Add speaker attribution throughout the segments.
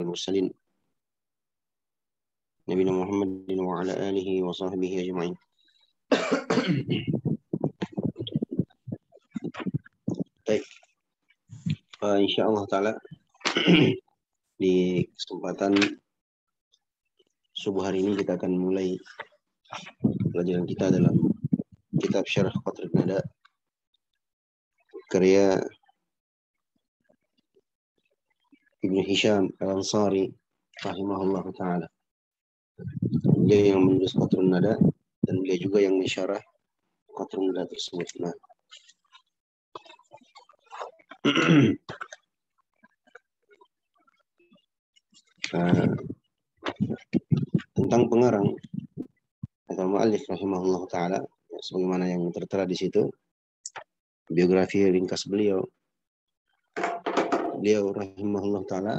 Speaker 1: المرسلين نبينا محمد وعلى آله وصحبه أجمعين. Baik, insyaallah taala di kesempatan subuh hari ini kita akan mulai pelajaran kita dalam kitab Syarah Qatrun Nada karya Ibnu Hisham Al-Ansari rahimahullah taala. Dia yang menulis Qatrun Nada dan dia juga yang mensyarah Qatrun Nada tersebut. Nah, tentang pengarang atau muallif rahimahullah taala, sebagaimana yang tertera di situ, biografi ringkas beliau rahimahullah taala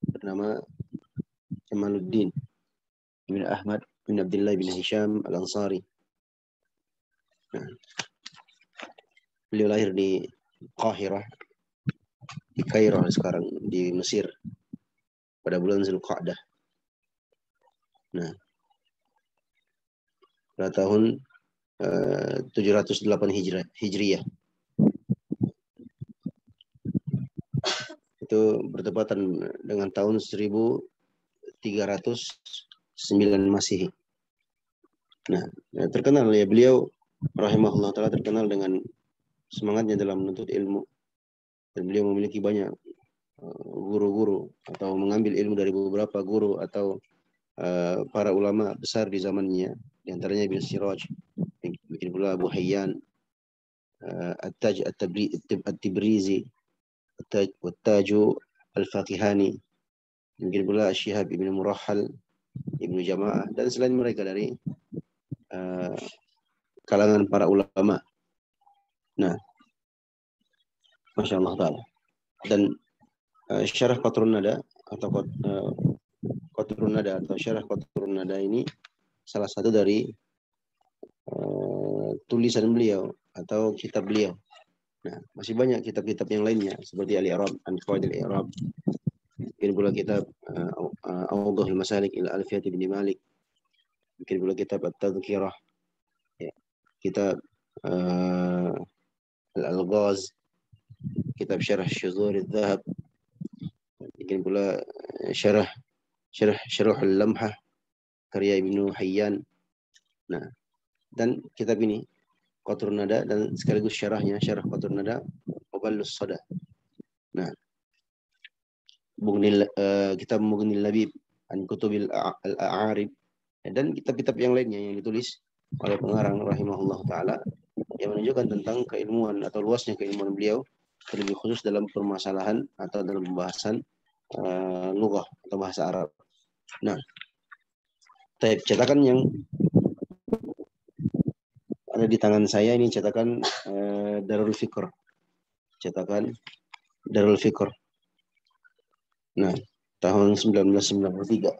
Speaker 1: bernama Jamaluddin bin Ahmad bin Abdullah bin Hisham Al-Ansari. Nah, beliau lahir di Qahirah, di Kairo sekarang, di Mesir pada bulan Zulqa'dah. Nah, pada tahun 708 Hijriyah. Itu bertepatan dengan tahun 1309 Masehi. Nah, terkenal ya beliau rahimahullah taala, terkenal dengan semangatnya dalam menuntut ilmu, dan beliau memiliki banyak guru-guru atau mengambil ilmu dari beberapa guru atau para ulama besar di zamannya, di antaranya Ibn Siraj, mungkin pula Abu Hayyan, At-Taj At-Tibrizi, At-Taju Al-Faqihani, mungkin pula Syihab Ibn Murahhal, Ibn Jama'ah, dan selain mereka dari kalangan para ulama. Nah, Masya Allah ta'ala. Dan syarah Qatrun Nada atau Qatrun Nada atau syarah Qatrun Nada ini salah satu dari tulisan beliau atau kitab beliau. Nah, masih banyak kitab-kitab yang lainnya seperti Al-I'rab, An-Qawaid Al-I'rab, mungkin pula kitab Awdhul Masalik ila Alfiyat Ibn Malik, mungkin pula kitab At-Tadhkirah, ya, kitab Al-Alghaz, kitab Syarah Syuzur Al-Dhahab, mungkin pula Syarah Al-Lamhah karya Ibnu Hayyan. Nah, dan kitab ini Qatrun Nada dan sekaligus syarahnya, Syarah Qatrun Nada Waballus Sada. Nah, kitab Mughnil Labib an Kutubil Al-A'arib, dan kitab-kitab yang lainnya yang ditulis oleh pengarang rahimahullah taala yang menunjukkan tentang keilmuan atau luasnya keilmuan beliau, terlebih khusus dalam permasalahan atau dalam pembahasan lughah atau bahasa Arab. Nah, cetakan yang ada di tangan saya ini cetakan Darul Fikr. Cetakan Darul Fikr. Nah, tahun 1993.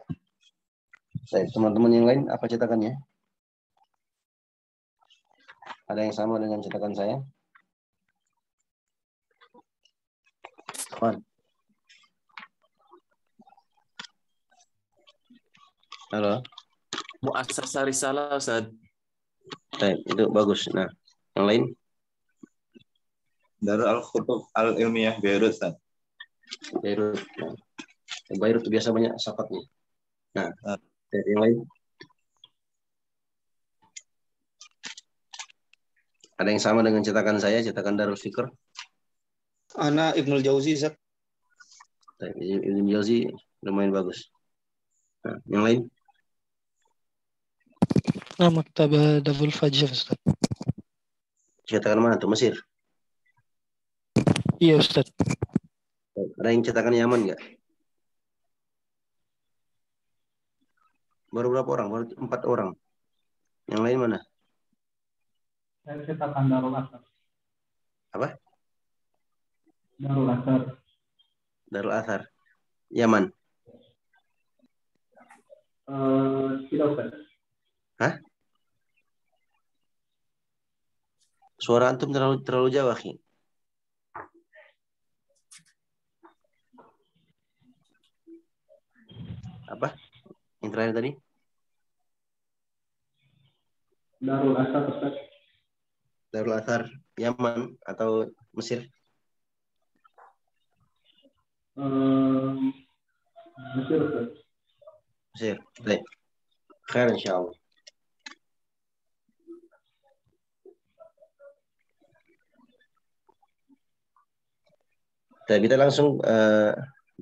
Speaker 1: Teman-teman yang lain apa cetakannya? Ada yang sama dengan cetakan saya? Halo?
Speaker 2: Mu'assasah Risalah, Ustaz.
Speaker 1: Itu bagus. Nah, yang lain?
Speaker 3: Darul Al-Khutub Al-Ilmiyah Beirut, Ustaz.
Speaker 1: Beirut. Nah, Beirut biasa banyak sakatnya. Nah, yang lain? Ada yang sama dengan cetakan saya, cetakan Darul Fikr?
Speaker 4: Ana Ibnul Jauzi, Ustaz.
Speaker 1: Ibnul Jauzi lumayan bagus. Nah, yang lain?
Speaker 5: Maktab Darul Fajr, Ustaz.
Speaker 1: Cetakan mana tuh? Mesir?
Speaker 5: Iya, Ustaz.
Speaker 1: Ada yang cetakan Yaman nggak? Baru berapa orang? Baru 4 orang. Yang lain mana?
Speaker 6: Saya cetakan Darul Athar.
Speaker 1: Apa?
Speaker 6: Darul Athar.
Speaker 1: Darul Athar. Yaman?
Speaker 6: Tidak, Ustaz.
Speaker 1: Hah? Suara antum terlalu jauh, akhi. Apa? Yang terakhir tadi?
Speaker 6: Darul Asar, Ustaz.
Speaker 1: Darul Athar Yaman atau Mesir?
Speaker 6: Mesir, Ustaz.
Speaker 1: Mesir. Baik. Khair insyaallah. Kita langsung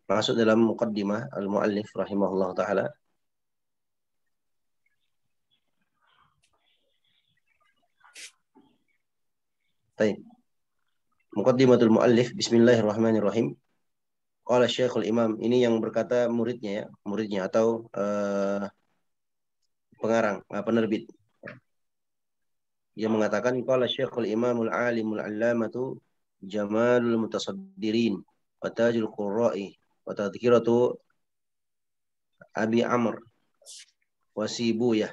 Speaker 1: masuk dalam muqaddimah al-muallif rahimahullah taala. Baik. Muqaddimatul muallif, bismillahirrahmanirrahim. Qala Syekhul Imam, ini yang berkata muridnya ya, muridnya atau pengarang, penerbit. Dia mengatakan qala Syekhul Imamul Alimul Allamatu Jamalul Mutasaddirin wa Tajul Qurra'i wa Tadhkiratu Abi Amr wa Sibuyah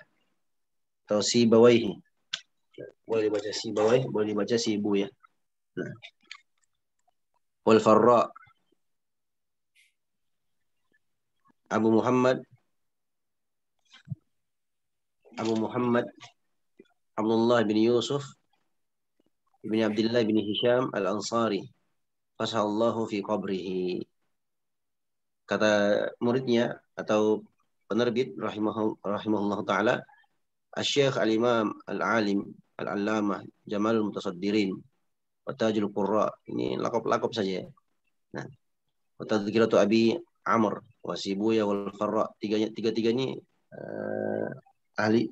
Speaker 1: atau Sibawaihi. Boleh dibaca Sibawaihi, boleh dibaca Sibuyah. Nah. Wal Farra Abu Muhammad Abdullah bin Yusuf bin Abdullah bin Hisham al-Ansari fasallahu fi qabrihi. Kata muridnya atau penerbit rahimahullah taala, Asy-Syaikh al-Imam al-Alim al-Allamah Jamalul Mutasaddirin wa Tajul Qurra. Ini lakop-lakop saja. Nah, wa Tadhkiratu Abi Amr wa Sibuya wal Farra. Tiga-tiganya ahli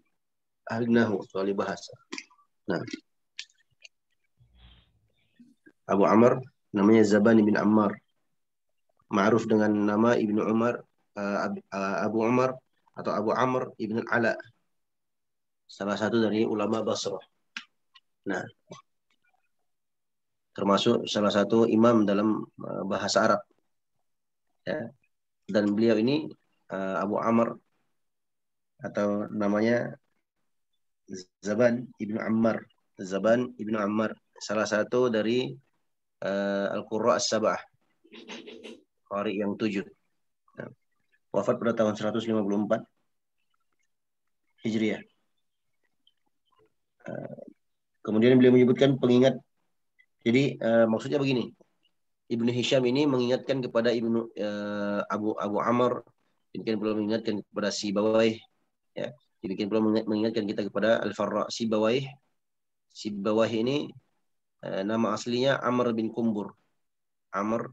Speaker 1: nahwu, ahli bahasa. Nah, Abu Amr namanya Zaban bin Ammar, ma'ruf dengan nama Ibnu Umar, Abu Umar atau Abu Amr Ibn Ala, salah satu dari ulama Basrah. Nah, termasuk salah satu imam dalam bahasa Arab. Ya. Dan beliau ini Abu Amr atau namanya Zaban Ibnu Ammar. Zaban Ibnu Ammar, salah satu dari Al-Qurra As-Sab'ah, qari yang 7. Nah, wafat pada tahun 154 Hijriah. Kemudian beliau menyebutkan pengingat. Jadi maksudnya begini, Ibnu Hisham ini mengingatkan kepada Abu Amr, demikian pula mengingatkan kepada Sibawaih, ya. Demikian pula mengingatkan kita kepada Al-Farra. Sibawaih ini nama aslinya Amr bin Qumbur. Amr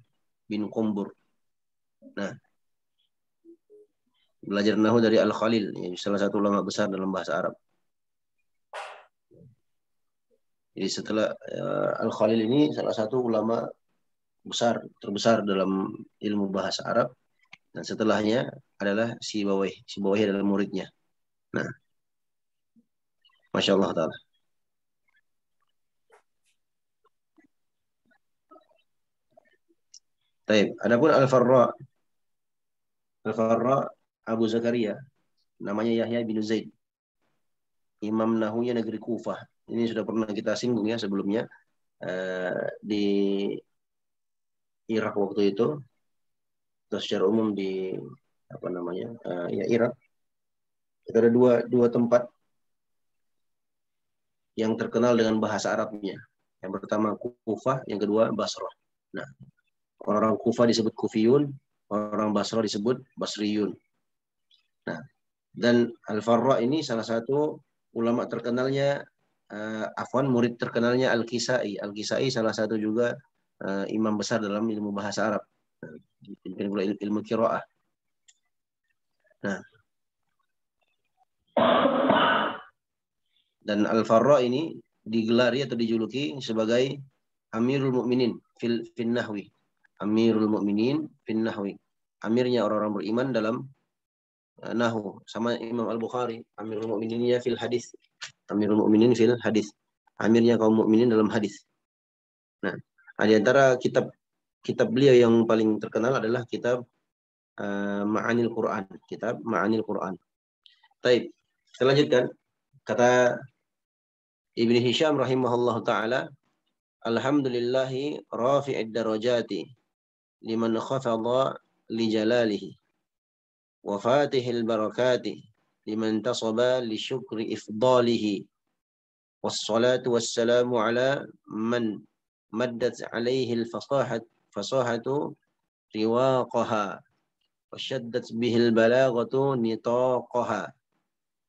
Speaker 1: bin Qumbur. Nah, belajar nahwu dari Al-Khalil, ya, salah satu ulama besar dalam bahasa Arab. Jadi setelah Al-Khalil ini salah satu ulama terbesar dalam ilmu bahasa Arab, dan setelahnya adalah Sibawaih. Sibawaih adalah muridnya. Nah, Masya Allah Ta'ala. Baik, adapun Al-Farra Abu Zakaria, namanya Yahya bin Zaid, imam nahwiyah negeri Kufah. Ini sudah pernah kita singgung ya sebelumnya di Irak waktu itu, atau secara umum di Irak. Itu ada dua tempat yang terkenal dengan bahasa Arabnya. Yang pertama Kufah, yang kedua Basrah. Nah, orang Kufah disebut Kufiyun, orang Basrah disebut Basriyun. Nah, dan Al-Farra ini salah satu ulama terkenalnya, murid terkenalnya Al-Kisai. Al-Kisai salah satu juga imam besar dalam ilmu bahasa Arab. Ilmu qiraah. Nah, dan Al-Farra ini digelari atau dijuluki sebagai Amirul Mukminin fil nahwi. Amirul Mukminin fil nahwi. Amirnya orang-orang beriman dalam nahwu. Sama Imam Al-Bukhari, Amirul Mukmininnya fil hadis. Amirul Mukminin fil hadis. Amirnya kaum mukminin dalam hadis. Nah, di antara kitab beliau yang paling terkenal adalah kitab Ma'anil Quran. Kitab Ma'anil Quran. Baik, kita lanjutkan. Kata Ibnu Hisham rahimahullah ta'ala, alhamdulillahi rafi'id darajati liman khafadha li jalalihi wa fatihil barakati liman tasaba li syukri ifdalihi wassalatu wassalamu ala man maddat alaihi al-fasahatu riwaqaha وشدت به البلاغة نطاقها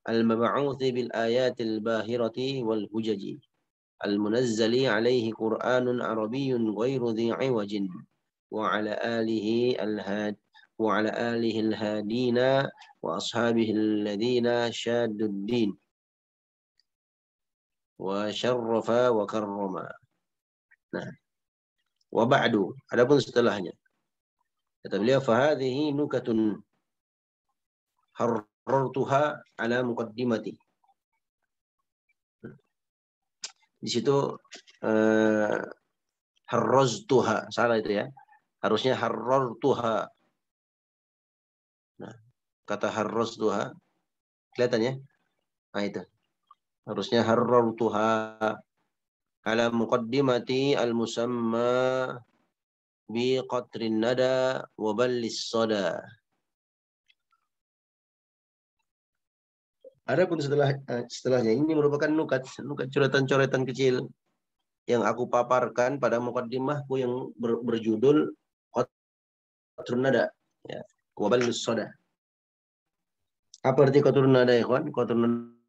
Speaker 1: المبعوث بالآيات الباهرة والهجج المنزل عليه قرآن عربي غير ذي عوج وعلى آله الهادين وأصحابه الذين شادوا الدين وشرف وكرم. Nah, waba'du, adapun setelahnya kata beliau, fahadhihi nukatun harrartuha ala muqaddimati. Di situ harraztuha, salah itu ya. Harusnya harrartuha. Nah, kata harraztuha kelihatan ya? Nah, itu. Harusnya harrartuha ala muqaddimati al-musamma bi qatrin nada wa ballis sada. Adapun setelahnya ini merupakan nukat coretan-coretan kecil yang aku paparkan pada muqaddimahku yang berjudul qatrun nada, ya, wa ballis sada. Apa arti qatrun nada, ya kawan? Qatrun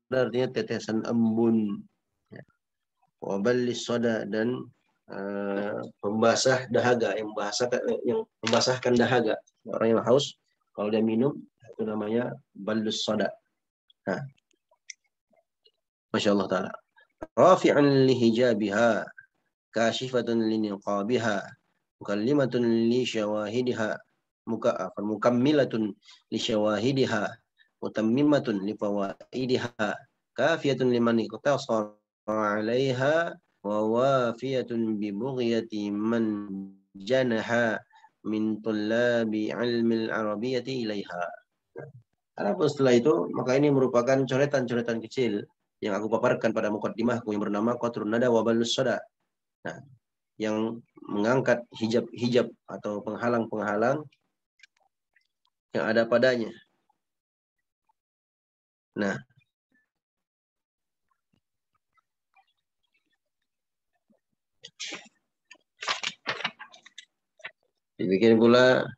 Speaker 1: nada artinya tetesan embun, ya. Wa ballis sada, dan pembasah dahaga, yang membasahkan dahaga. Orang yang haus kalau dia minum itu namanya balus soda. Nah, Masya Allah Ta'ala. Rafi'an li hijabiha, kashifatun li niqabiha, mukallimatun li syawahidiha, mukammilatun li syawahidiha, mutammimatun li fawaidiha, kafiyatun liman iqtasara 'alaiha, wa wafiyatun bi bughyati man janaha min tullabi ilmil arabiyyati ilaiha. Adapun setelah itu, maka ini merupakan coretan-coretan kecil yang aku paparkan pada muqaddimahku yang bernama qatrun nada wa balus sada. Nah, yang mengangkat hijab atau penghalang-penghalang yang ada padanya. Nah, dibikin pula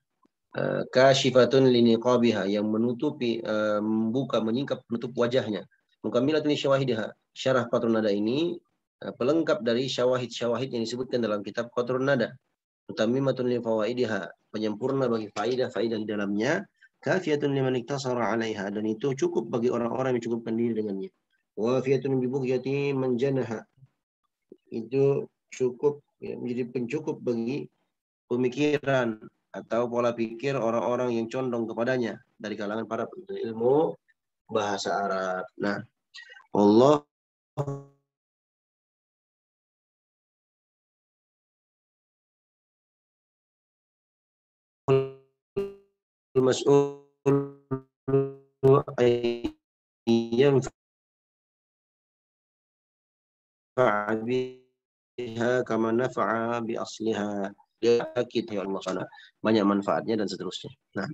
Speaker 1: kashifatun liniqabiha, yang menutupi, membuka, menyingkap, menutup wajahnya. Mukammilatun li syawahidiha, syarah qatrun nada ini pelengkap dari syawahid-syawahid yang disebutkan dalam kitab qatrun nada. Mutammimatun li fawaidiha, penyempurna bagi faidah-faidah di dalamnya. Kafiyatun liman iktasara 'alaiha, dan itu cukup bagi orang-orang yang cukupkan diri dengannya. Wafiyatun bi bughyati man janaha, itu cukup, ya, menjadi pencukup bagi pemikiran atau pola pikir orang-orang yang condong kepadanya dari kalangan para penuntut ilmu bahasa Arab. Nah, Allah al-mas'ul ayyam biha kama nafa'a bi asliha. Kita, ya Allah sana, banyak manfaatnya dan seterusnya. Nah,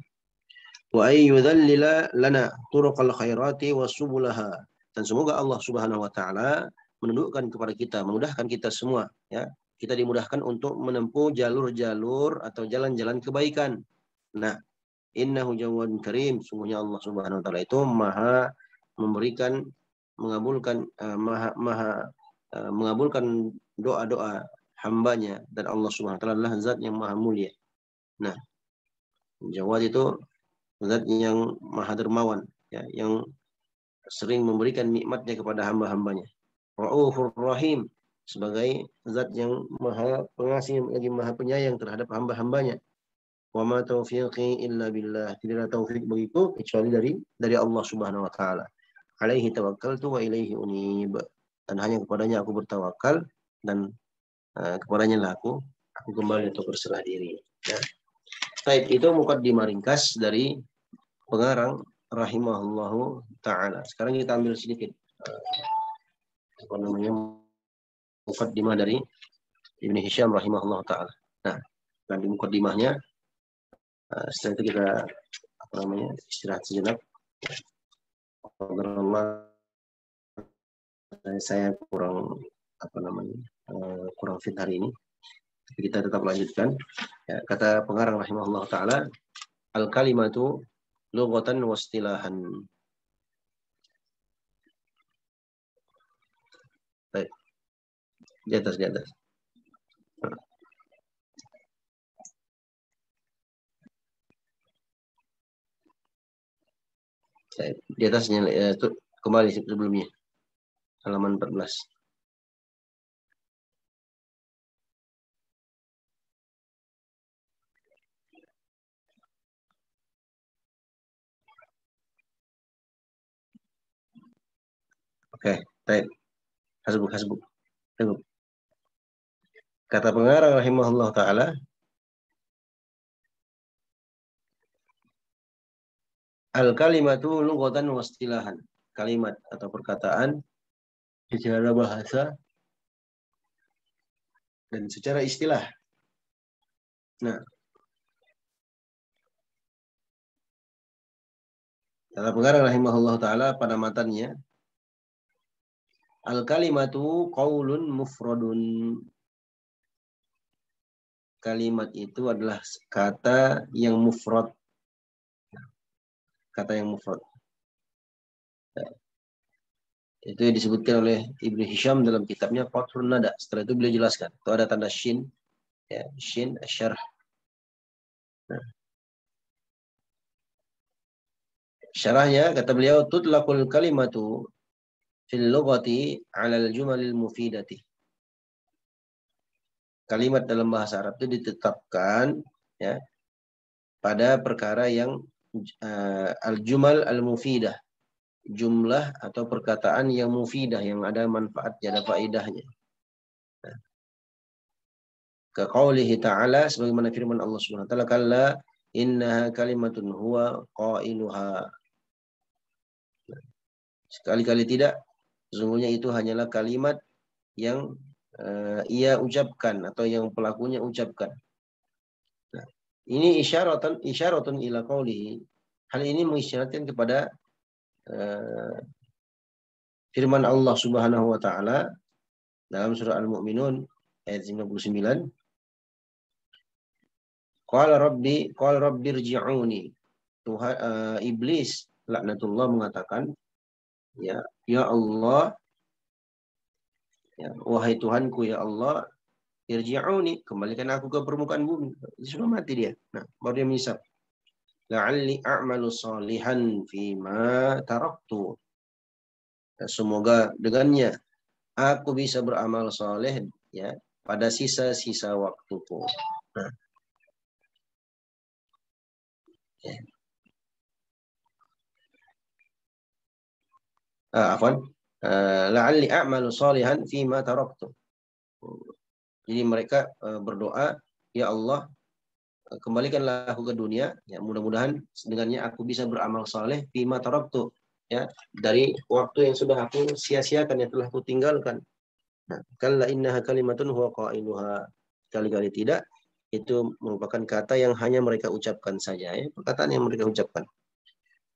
Speaker 1: wa ayyudzallila lana turuqal khairati wa subulaha, dan semoga Allah Subhanahu wa taala menundukkan kepada kita, memudahkan kita semua, ya. Kita dimudahkan untuk menempuh jalur-jalur atau jalan-jalan kebaikan. Nah, innahu jawadun karim, sungguhnya Allah Subhanahu wa taala itu maha memberikan, mengabulkan, mengabulkan doa-doa hambanya, dan Allah Subhanahu wa taala adalah zat yang maha mulia. Nah, Jawad itu zat yang maha dermawan, ya, yang sering memberikan nikmatnya kepada hamba-hambanya. Ra'ufur Rahim, sebagai zat yang maha pengasih lagi maha penyayang terhadap hamba-hambanya. Wa ma taufiqi illa billah, tidaklah taufik bagiku kecuali dari Allah Subhanahu wa taala. Alaihi tawakkaltu wa ilaihi unib, dan hanya kepadanya aku bertawakal, dan kepadanya lah aku kembali untuk berserah diri. Ya. Baik, itu muqaddimah ringkas dari pengarang rahimahullahu ta'ala. Sekarang kita ambil sedikit muqaddimah dari Ibn Hisham rahimahullahu ta'ala. Nah, di muqaddimahnya setelah itu kita istirahat sejenak. Allah, saya kurang kurang fit hari ini. Kita tetap lanjutkan. Ya, kata pengarang rahimahullah taala, al-kalimatu lughatan wa istilahan. Baik. Di atas. Di atasnya itu kembali sebelumnya. Halaman 14. Oke, baik. Hasbuk. Tunggu. Kata pengarang rahimahullah taala, al-kalimatu lughatan wa istilahan. Kalimat atau perkataan secara bahasa dan secara istilah. Nah, kata pengarang rahimahullah taala pada matannya, al-kalimatu qaulun mufradun. Kalimat itu adalah kata yang mufrad. Kata yang mufrad. Itu yang disebutkan oleh Ibnu Hisham dalam kitabnya Fathul Nada. Setelah itu beliau jelaskan. Itu ada tanda shin, ya, shin asyarh. Nah. Syarahnya kata beliau, tutlaqul kalimatu fil lughati 'ala al-jumalil mufidati. Kalimat dalam bahasa Arab itu ditetapkan ya pada perkara yang al-jumal al-mufidah, jumlah atau perkataan yang mufidah, yang ada manfaatnya, ada faedahnya. Nah. Ka qaulihi ta'ala, sebagaimana firman Allah Subhanahu wa taala, kalla innaha kalimatun huwa qailuha. Sekali-kali tidak, sesungguhnya itu hanyalah kalimat yang ia ucapkan atau yang pelakunya ucapkan. Nah, ini isyaratun ila qaulihi. Hal ini mengisyaratkan kepada firman Allah Subhanahu wa taala dalam surah Al-Mu'minun ayat 59. Qala rabbi irji'uni. Tuhan iblis laknatullah mengatakan, ya Allah, ya, wahai Tuhanku, ya Allah, irji'uni, kembalikan aku ke permukaan bumi. Sudah mati dia. Nah, baru dia menyesal. La'alli a'malu salihan fima taraktu. Semoga dengannya aku bisa beramal saleh ya pada sisa-sisa waktuku. Nah. Ya. La'alli a'malu salihan fima taraktu. Jadi mereka berdoa, ya Allah, kembalikanlah aku ke dunia, ya mudah-mudahan dengannya aku bisa beramal saleh fima taraktu, ya dari waktu yang sudah aku sia-siakan, yang telah aku tinggalkan. Nah, kalla innaha kalimatun huwa qailuha. Kali-kali tidak, itu merupakan kata yang hanya mereka ucapkan saja, ya, perkataan yang mereka ucapkan.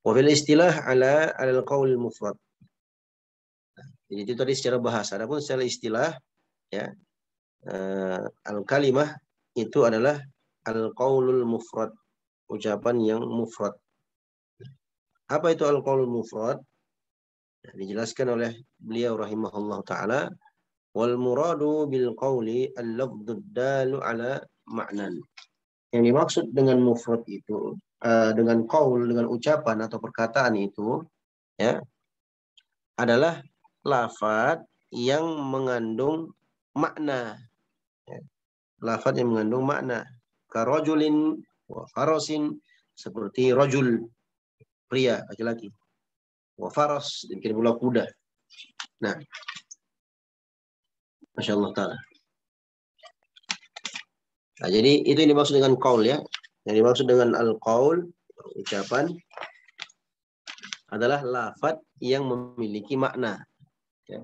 Speaker 1: Wa fil istilah ala al-qaul mufrad. Jadi itu tadi secara bahasa. Adapun secara istilah, ya, al-kalimah itu adalah al-qaulul mufrad, ucapan yang mufrad. Apa itu al-qaulul mufrad? Dijelaskan oleh beliau rahimahullah taala, wal muradu bil qauli al-lafdhu dalu ala ma'nan. Yang dimaksud dengan mufrad itu, dengan qaul, dengan ucapan atau perkataan itu, ya, adalah lafaz yang mengandung makna. Ya. Lafaz yang mengandung makna. Karajulin wa farasin, seperti rajul, pria, laki-laki. Wa faras, demikian pula kuda. Nah, Masya Allah ta'ala. Nah, jadi itu yang dimaksud dengan qaul, ya. Yang dimaksud dengan al-qaul, ucapan, adalah lafaz yang memiliki makna. Ya.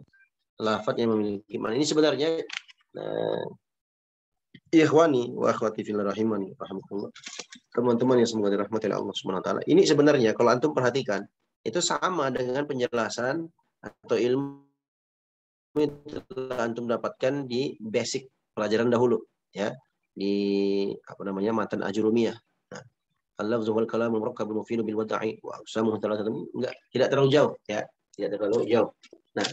Speaker 1: Lafaz yang memiliki makna. Ini sebenarnya Ikhwani wa akhwati fillah rahimani rahimakumullah. Teman-teman yang semoga dirahmati oleh Allah Subhanahu wa taala. Ini sebenarnya kalau antum perhatikan itu sama dengan penjelasan atau ilmu yang telah antum dapatkan di basic pelajaran dahulu ya, di matan Ajurumiyah. Nah, al-lafzu wal kalam murakkabun mufidu bil wada'i wa aqsamuhu thalathatan. Tidak terlalu jauh ya, tidak terlalu jauh. Nah,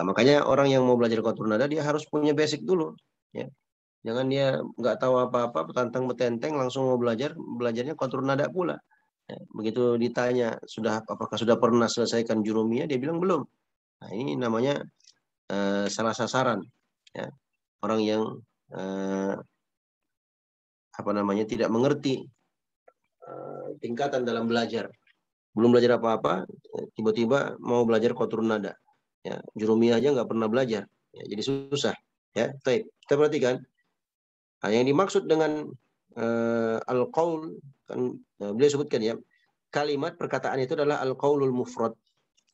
Speaker 1: makanya orang yang mau belajar qatur nada dia harus punya basic dulu ya. Jangan dia nggak tahu apa-apa, petantang betenteng langsung mau belajarnya qatur nada pula. Ya, begitu ditanya apakah sudah pernah selesaikan Jurumiyah, dia bilang belum. Nah, ini namanya salah sasaran. Ya. Orang yang tidak mengerti tingkatan dalam belajar. Belum belajar apa-apa, tiba-tiba mau belajar qatur nada. Ya, Jurumiyah aja nggak pernah belajar. Ya, jadi susah. Ya, baik. Kita perhatikan. Nah, yang dimaksud dengan al-qaul kan beliau sebutkan ya, kalimat perkataan itu adalah al-qaulul mufrad,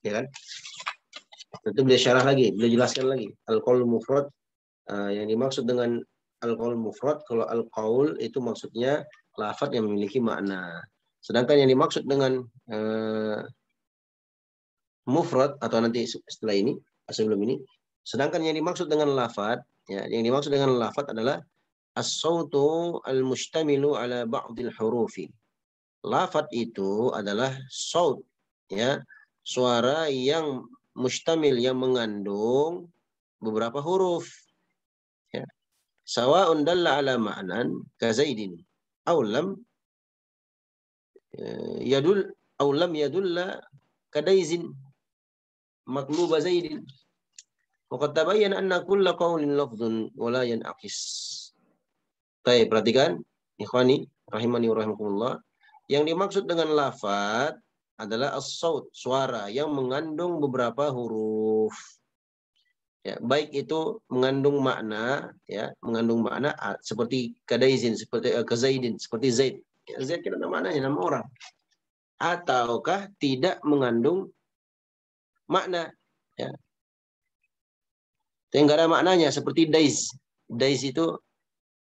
Speaker 1: ya kan? Tentu beliau syarah lagi, beliau jelaskan lagi al-qaulul mufrad. Yang dimaksud dengan al-qaulul mufrad, kalau al-qaul itu maksudnya lafaz yang memiliki makna. Sedangkan yang dimaksud dengan mufrad atau nanti setelah ini, sebelum ini, sedangkan yang dimaksud dengan lafaz, ya, yang dimaksud dengan lafaz adalah as-sautu al-mustamilu ala ba'dil hurufi. Lafaz itu adalah saut, ya, suara yang mustamil, yang mengandung beberapa huruf. Ya. Sawa'un dalla ala ma'nan ka Zaidin aw lam yadulla ka Daizin maqluba Zaidin. Wa qad tabayyana anna kulla qawlin lafdhun wa la yan'aqis. Baik, perhatikan, ikhwani, rahimani wa rahimakumullah. Yang dimaksud dengan lafaz adalah as-saut, suara yang mengandung beberapa huruf. Ya, baik itu mengandung makna, ya, mengandung makna seperti kadaizin, seperti kazaidin, seperti Zaid. Ya, Zaid kan ada maknanya, nama orang. Ataukah tidak mengandung makna, ya. Yang enggak ada maknanya seperti daiz. Daiz itu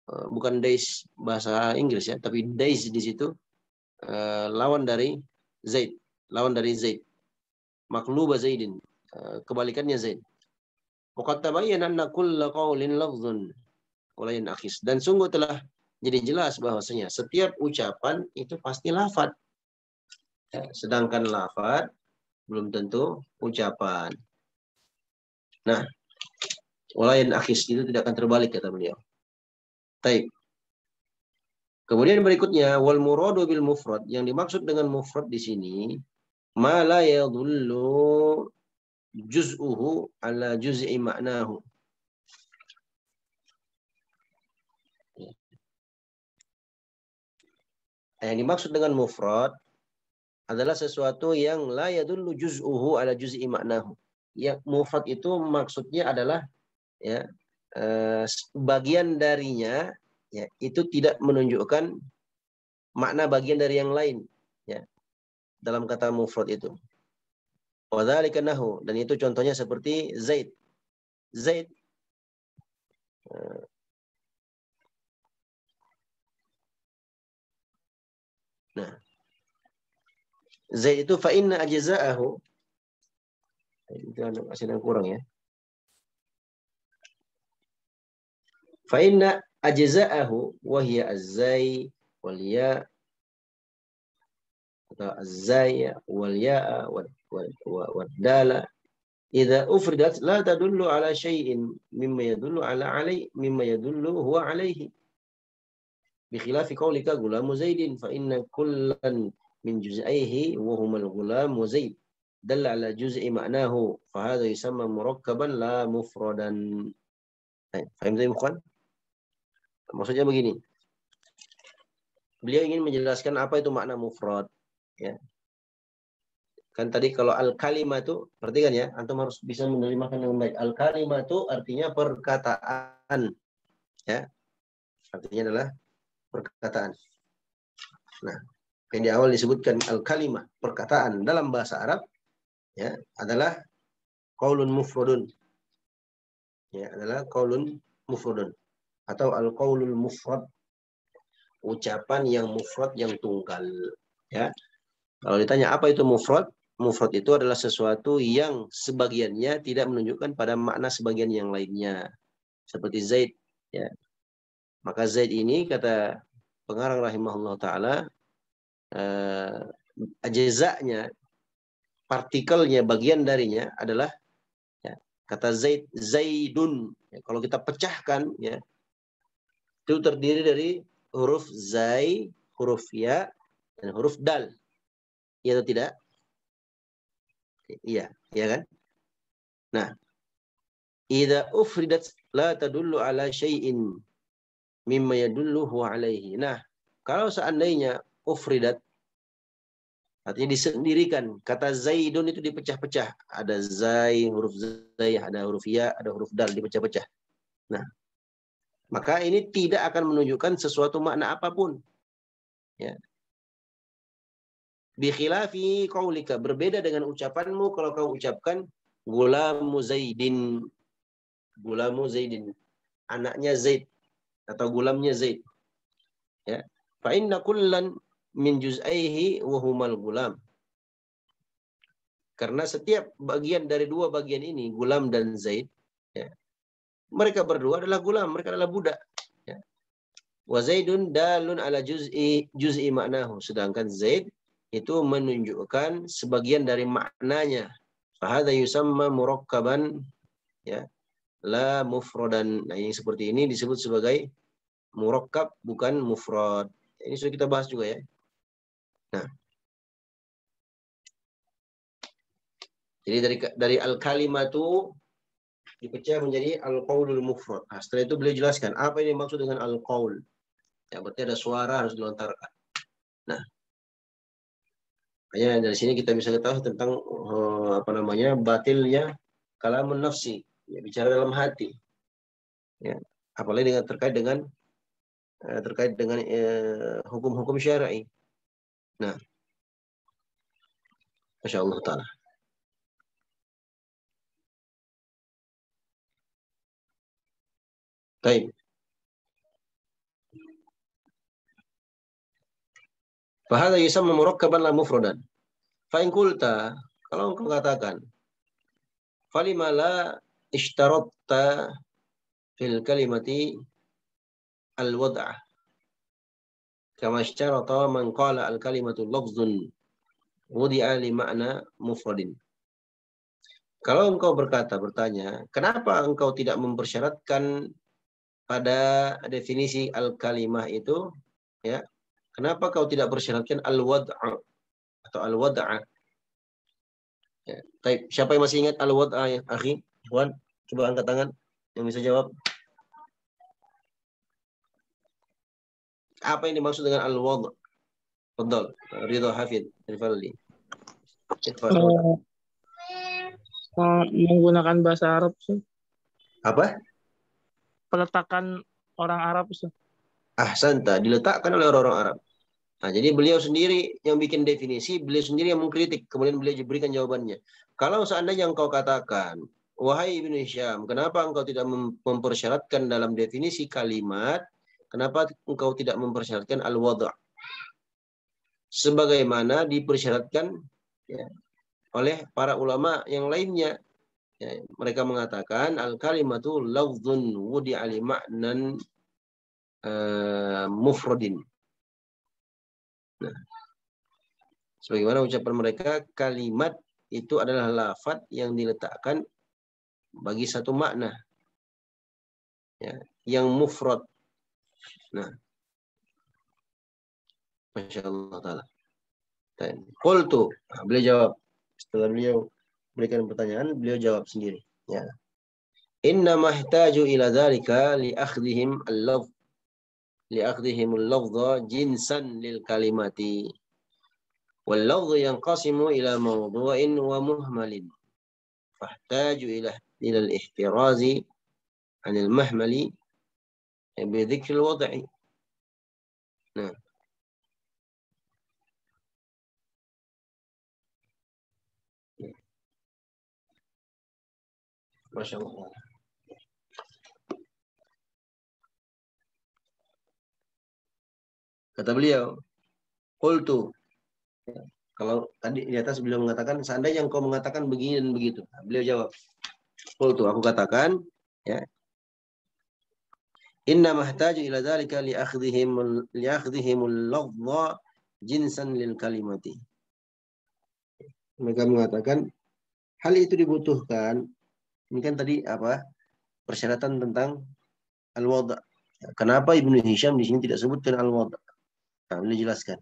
Speaker 1: bukan days bahasa Inggris ya, tapi days di situ lawan dari Zaid, lawan dari Zaid. Maqluba Zaidin, kebalikannya Zaid. Waqad tabayyana anna kulla qawlin lafdhun wa la yan'aqis. Dan sungguh telah jadi jelas bahwasanya setiap ucapan itu pasti lafaz. Ya, sedangkan lafaz belum tentu ucapan. Nah, wa la yan'aqis itu tidak akan terbalik kata beliau. Baik. Kemudian berikutnya wal muradu bil mufrad, yang dimaksud dengan mufrad di sini ma la yadullu juz'uhu ala juz'i ma'nahu. Yang dimaksud dengan mufrad adalah sesuatu yang la yadullu juz'uhu ala juz'i ma'nahu. Yang mufrad itu maksudnya adalah ya bagian darinya ya itu tidak menunjukkan makna bagian dari yang lain ya dalam kata mufrad itu. Wa dzalika nahu, dan itu contohnya seperti Zaid. Zaid nah Zaid itu fa inna ajza'ahu, itu ada masih yang kurang ya. Fa inna ajza'ahu wa hiya az-zai wal ya atau az-zai wal ya wal dala idza ufridat la tadullu ala syai'in mimma yadullu huwa alaihi bi khilafi qaulika gulamu Zaidin fa inna kullan min juz'aihi wa huma al-gulam wa Zaid dalla ala juz'i ma'nahu fa hadha yusamma murakkaban la mufradan. Paham tak ikhwan? Maksudnya begini. Beliau ingin menjelaskan apa itu makna mufrad, ya. Kan tadi kalau al-kalimatu, perhatikan ya, antum harus bisa menerjemahkan dengan baik. Al-kalimatu artinya perkataan, ya. Artinya adalah perkataan. Nah, yang di awal disebutkan al-kalimah, perkataan dalam bahasa Arab, ya, adalah qaulun mufradun. Ya, adalah qaulun mufradun. atau al-qaulul mufrad, ucapan yang mufrad yang tunggal. Ya, kalau ditanya apa itu mufrad, mufrad itu adalah sesuatu yang sebagiannya tidak menunjukkan pada makna sebagian yang lainnya. Seperti Zaid. Ya. Maka Zaid ini kata pengarang rahimahullah ta'ala, ajza'nya, partikelnya, bagian darinya adalah ya, kata Zaid, Zaidun. Ya, kalau kita pecahkan, ya, itu terdiri dari huruf Zai, huruf Ya, dan huruf Dal. Iya atau tidak? Iya, iya kan? Nah, idza ufridat la tadullu ala syai'in mimma yadulluhu alaihi. Nah, kalau seandainya ufridat, artinya disendirikan, kata Zaidun itu dipecah-pecah. Ada Zai, huruf Zai, ada huruf Ya, ada huruf Dal, dipecah-pecah. Nah, maka ini tidak akan menunjukkan sesuatu makna apapun. Ya. Bi khilafi qaulika, berbeda dengan ucapanmu kalau kau ucapkan gulamu Zaidin. Gulamu Zaidin. Anaknya Zaid atau gulamnya Zaid. Ya. Fa inna kullan min juz'aihi wa humal gulam. Karena setiap bagian dari dua bagian ini, gulam dan Zaid, ya, mereka berdua adalah gulam, mereka adalah budak. Ya. Wa Zaidun dalun ala juz'i maknahu. Sedangkan Zaid itu menunjukkan sebagian dari maknanya. Fahadha yusamma murakkaban, ya, la mufradan. Nah, yang seperti ini disebut sebagai murakkab, bukan mufrad. Ini sudah kita bahas juga ya. Nah, jadi dari al-kalimatu dipecah menjadi al-qaulul mufrad. Nah, setelah itu beliau jelaskan apa yang dimaksud dengan al-qaul. Ya, berarti ada suara harus dilontarkan. Nah, hanya dari sini kita bisa ketahui tentang batilnya kalamun nafsi, ya, bicara dalam hati. Ya, apalagi terkait dengan hukum-hukum syar'i. Nah, Masya Allah Ta'ala. Baik. Fahadha yusamma murakkaban la mufradan. Fa in qulta, kalau engkau katakan, falima la ishtaratta fil kalimati al-wad'ah. Kama ishtarata man qala al-kalimatu lafzun wudi'a li ma'na mufradin. Kalau engkau bertanya, kenapa engkau tidak mempersyaratkan pada definisi al-kalimah itu, ya? Kenapa kau tidak bersyaratkan al-wad'a atau al-wad'a? Ya. Siapa yang masih ingat al-wad'a ya, akhi? Ikhwan, coba angkat tangan yang bisa jawab. Apa yang dimaksud dengan al-wad'a? Fadhal, Ridha Hafid, Rifaldi.
Speaker 7: Menggunakan bahasa Arab, Ustaz.
Speaker 1: Apa?
Speaker 7: Peletakan orang Arab, Ustaz.
Speaker 1: Ahsanta, diletakkan oleh orang-orang Arab. Nah, jadi beliau sendiri yang bikin definisi, beliau sendiri yang mengkritik, kemudian beliau berikan jawabannya. Kalau seandainya engkau katakan, wahai Ibnu Hisham, kenapa engkau tidak mempersyaratkan dalam definisi kalimat, kenapa engkau tidak mempersyaratkan al-wadha'? Sebagaimana dipersyaratkan, ya, oleh para ulama yang lainnya. Ya, mereka mengatakan al-kalimatu lafzun wudi'a li ma'nan mufradin. Nah, sebagaimana ucapan mereka, kalimat itu adalah lafaz yang diletakkan bagi satu makna, ya, yang mufrad. Nah, Masya Allah Ta'ala. Qultu, beliau jawab. Setelah beliau berikan pertanyaan, beliau jawab sendiri. Ya. Inna mahtaju ila dzalika li akhdhihim al-lafz liakhdihimul lafdha jinsan lil kalimati wal lafdhu yanqasimu ila mawdu'in wa muhmalin fahtaju ila al-ihtirazi anil mahmali bi dhikril wad'i. Nah, Masya Allah. Kata beliau, qultu. Kalau tadi di atas beliau mengatakan, seandainya engkau mengatakan begini dan begitu. Nah, beliau jawab, qultu, aku katakan, ya, inna mahtaju ila dzalika liakhdhihimul lafdha jinsan lil kalimati. Mereka mengatakan hal itu dibutuhkan. Ini kan tadi apa? Persyaratan tentang al-wada'. Kenapa Ibnu Hisham di sini tidak sebutkan al-wada'? Nah, beliau jelaskan.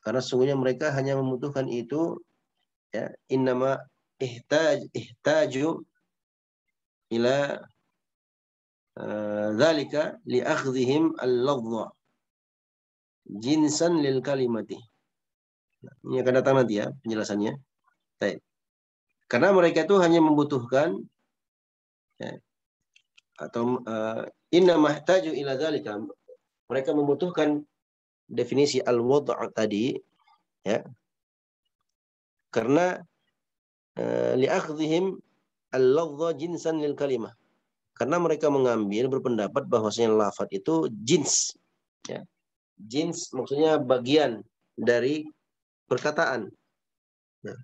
Speaker 1: Karena sesungguhnya mereka hanya membutuhkan itu, ya, innama ihtaju ila dzalika li akhdhihim al-lafdha jinsan lil kalimati. Ini akan datang nanti ya penjelasannya. Baik. Karena mereka itu hanya membutuhkan, ya, atau innama ihtaju ila dzalika, mereka membutuhkan definisi al-wada' tadi, ya, karena li'akhdhihim al-lafdha jinsan lil kalimah, karena mereka mengambil berpendapat bahwasanya lafaz itu jins, ya. Jins maksudnya bagian dari perkataan. Nah,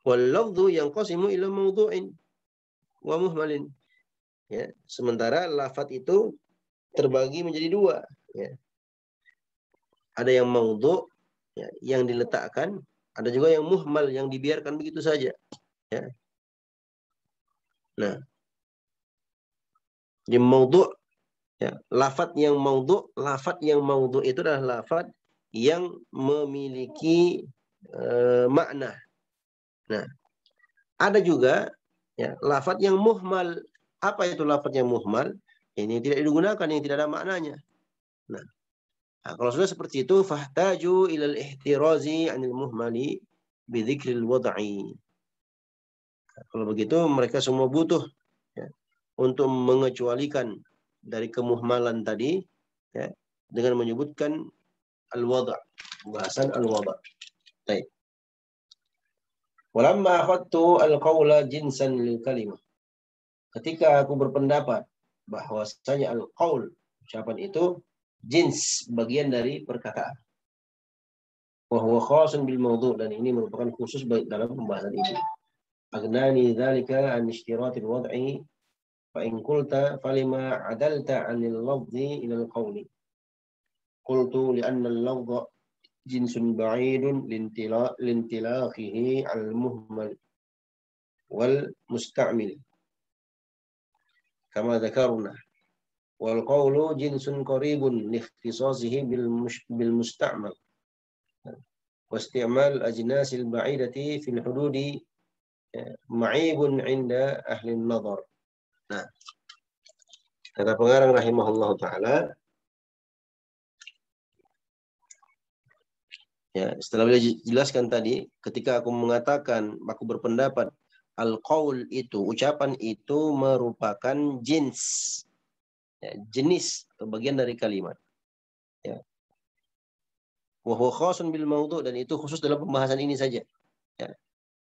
Speaker 1: wal lafdhu yanqasimu ila mawdu'in wa muhmalin, ya, sementara lafaz itu terbagi menjadi dua, ya. Ada yang maudhu', ya, yang diletakkan, ada juga yang muhmal, yang dibiarkan begitu saja, ya. Nah, yang maudhu', ya, lafaz yang maudhu' itu adalah lafaz yang memiliki makna. Nah, ada juga, ya, lafaz yang muhmal. Apa itu lafaz yang muhmal? Ini tidak digunakan, yang tidak ada maknanya. Nah, kalau sudah seperti itu, fahtaju ilal ihtirazi anil muhmali bidzikril wad'i. Kalau begitu mereka semua butuh, ya, untuk mengecualikan dari kemuhmalan tadi, ya, dengan menyebutkan al-wada', bahasan al-wada'. Baik. Walamma akhadtu al-qawla jinsan lil kalimah. Ketika aku berpendapat bahwasanya al-qaul, ucapan itu jins, bagian dari perkataan. Wa huwa khasun bil mawdu', dan ini merupakan khusus dalam pembahasan ini. Aghnani dzalika an ishtiratil wad'i fa in qulta falima adalta 'anil lafzi ila al-qawli. Qultu li'anna al-lafza jinsun ba'idun lintilaqihi al-muhmal wal musta'mil kama dzakarna. Wal qawlu jinsun qaribun li ikhtisasihi bil musta'mal wa isti'mal ajnasil ba'idati fil hududi ma'ibun 'inda ahli an-nadhar. Nah, kata pengarang rahimahullah taala, ya, setelah beliau jelaskan tadi, ketika aku mengatakan, aku berpendapat al-qaul itu, ucapan itu merupakan jins, ya, jenis atau bagian dari kalimat, ya. Wa huwa khasun bil mawdu', dan itu khusus dalam pembahasan ini saja, ya.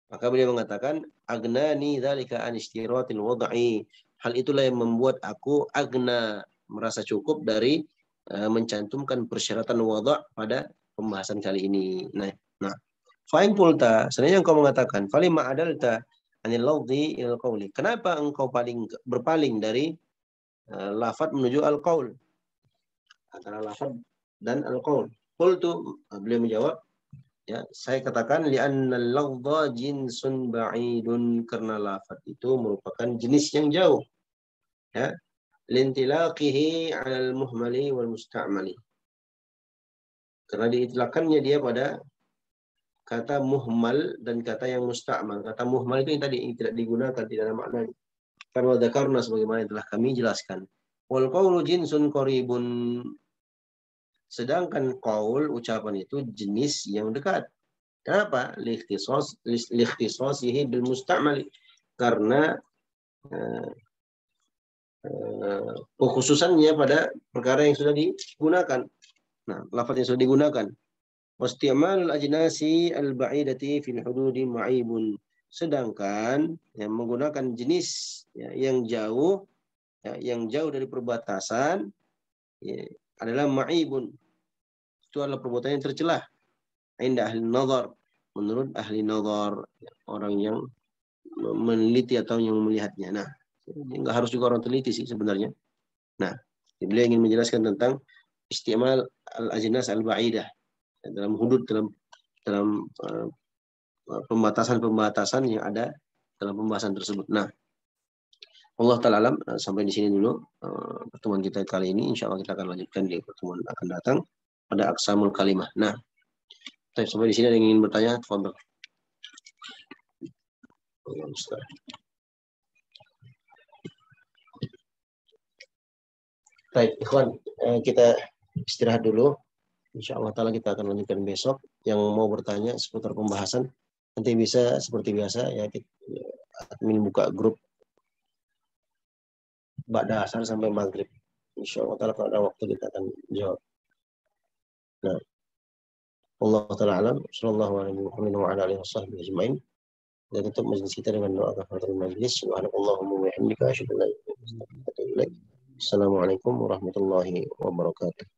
Speaker 1: Maka beliau mengatakan agnani dzalika an ishtiratil wad'i, hal itulah yang membuat aku agna, merasa cukup dari mencantumkan persyaratan wada' pada pembahasan kali ini. Nah, fa'in qulta, sebenarnya engkau mengatakan falima adalta anil lafzi ilal qawli, kenapa engkau berpaling dari lafaz menuju al-qaul, antara lafaz dan al-qaul? Qultu, beliau menjawab, ya, saya katakan li'anna al-lafza jinsun ba'idun, karena lafaz itu merupakan jenis yang jauh, ya, lintilaqihi 'alal muhmali wal musta'mali, karena diitlakannya dia pada kata muhmal dan kata yang musta'mal. Kata muhmal itu yang tadi tidak digunakan, tidak ada maknanya. Karena dzakarna, sebagaimana telah kami jelaskan. Wal qawlu jinsun qaribun, sedangkan qaul, ucapan itu jenis yang dekat. Kenapa? Liikhtisasihi bil musta'mal, karena kekhususannya pada perkara yang sudah digunakan. Nah, lafaz yang sudah digunakan. Wasti'malul ajnasi al-ba'idati fil hududi ma'ibun, sedangkan yang menggunakan jenis, ya, yang jauh, ya, yang jauh dari perbatasan, ya, adalah ma'ibun, itu adalah perbuatan yang tercela. Indah ahli nazar, menurut ahli nazar, orang yang meneliti atau yang melihatnya. Nah, nggak harus juga orang teliti sih sebenarnya. Nah, beliau ingin menjelaskan tentang istimal al-ajnas al-ba'idah dalam hudud, dalam pembatasan-pembatasan yang ada dalam pembahasan tersebut. Nah, Allah Ta'ala alam, sampai di sini dulu pertemuan kita kali ini. Insya Allah kita akan lanjutkan di pertemuan akan datang pada aqsamul kalimah. Nah, sampai di sini ada yang ingin bertanya, tafadhol. Baik, ikhwan, kita istirahat dulu. Insya Allah Ta'ala kita akan lanjutkan besok. Yang mau bertanya seputar pembahasan, nanti bisa seperti biasa ya, admin buka grup ba'da asar sampai maghrib. Insya Allah Ta'ala kalau ada waktu kita akan jawab. Nah, Allah Ta'ala alam, sallallahu alaihi wa ala alihi wasahbihi ajma'in. Dan tutup majlis kita dengan doa kafaratul majlis. Subhanallahumma wa bihamdika asyhadu an la ilaha illa anta astaghfiruka wa atubu ilaik. Assalamualaikum warahmatullahi wabarakatuh.